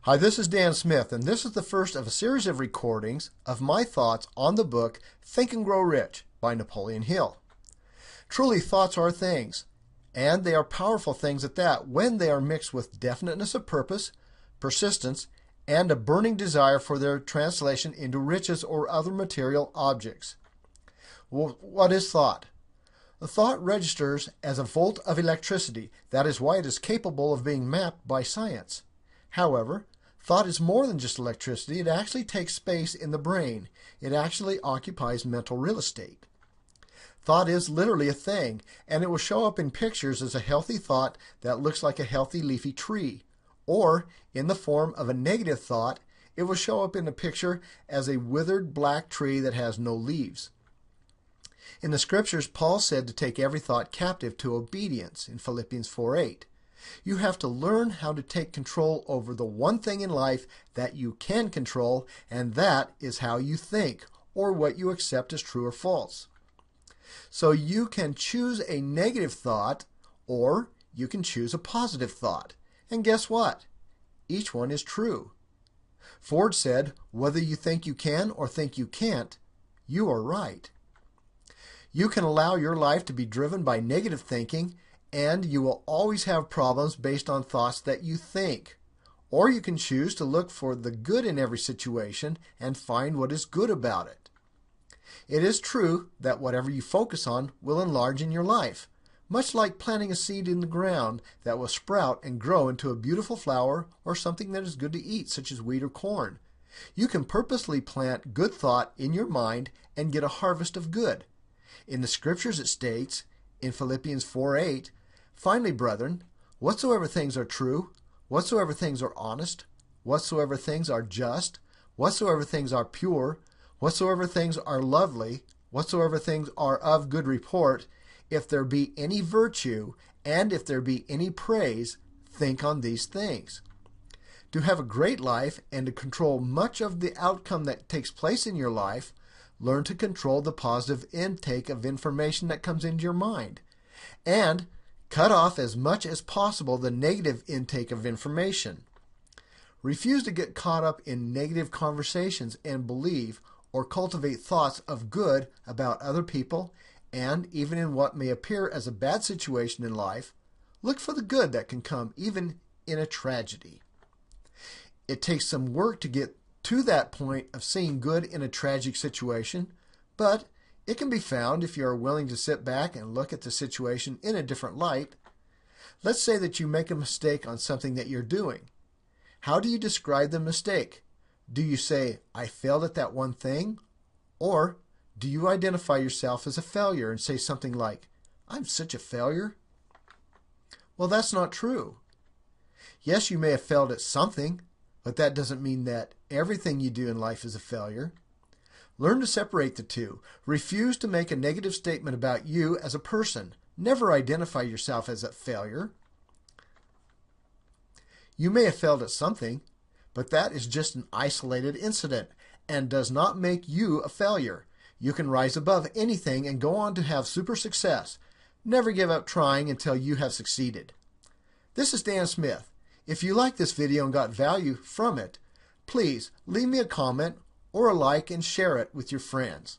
Hi, this is Dan Smith, and this is the first of a series of recordings of my thoughts on the book Think and Grow Rich by Napoleon Hill. Truly, thoughts are things, and they are powerful things at that when they are mixed with definiteness of purpose, persistence, and a burning desire for their translation into riches or other material objects. Well, what is thought? The thought registers as a volt of electricity. That is why it is capable of being mapped by science. However, thought is more than just electricity. It actually takes space in the brain. It actually occupies mental real estate. Thought is literally a thing, and it will show up in pictures as a healthy thought that looks like a healthy leafy tree. Or, in the form of a negative thought, it will show up in a picture as a withered black tree that has no leaves. In the scriptures, Paul said to take every thought captive to obedience in Philippians 4:8. You have to learn how to take control over the one thing in life that you can control, and that is how you think, or what you accept as true or false. So you can choose a negative thought, or you can choose a positive thought. And guess what? Each one is true. Ford said, whether you think you can or think you can't, you are right. You can allow your life to be driven by negative thinking, and you will always have problems based on thoughts that you think. Or you can choose to look for the good in every situation and find what is good about it. It is true that whatever you focus on will enlarge in your life, much like planting a seed in the ground that will sprout and grow into a beautiful flower or something that is good to eat, such as wheat or corn. You can purposely plant good thought in your mind and get a harvest of good. In the scriptures it states, in Philippians 4:8, finally, brethren, whatsoever things are true, whatsoever things are honest, whatsoever things are just, whatsoever things are pure, whatsoever things are lovely, whatsoever things are of good report, if there be any virtue, and if there be any praise, think on these things. To have a great life and to control much of the outcome that takes place in your life, learn to control the positive intake of information that comes into your mind, and cut off as much as possible the negative intake of information. Refuse to get caught up in negative conversations and believe or cultivate thoughts of good about other people, and even in what may appear as a bad situation in life, look for the good that can come even in a tragedy. It takes some work to get to that point of seeing good in a tragic situation, but it can be found if you are willing to sit back and look at the situation in a different light. Let's say that you make a mistake on something that you're doing. How do you describe the mistake? Do you say, I failed at that one thing? Or do you identify yourself as a failure and say something like, I'm such a failure? Well, that's not true. Yes, you may have failed at something, but that doesn't mean that everything you do in life is a failure. Learn to separate the two. Refuse to make a negative statement about you as a person. Never identify yourself as a failure. You may have failed at something, but that is just an isolated incident and does not make you a failure. You can rise above anything and go on to have super success. Never give up trying until you have succeeded. This is Dan Smith. If you liked this video and got value from it, please leave me a comment or a like and share it with your friends.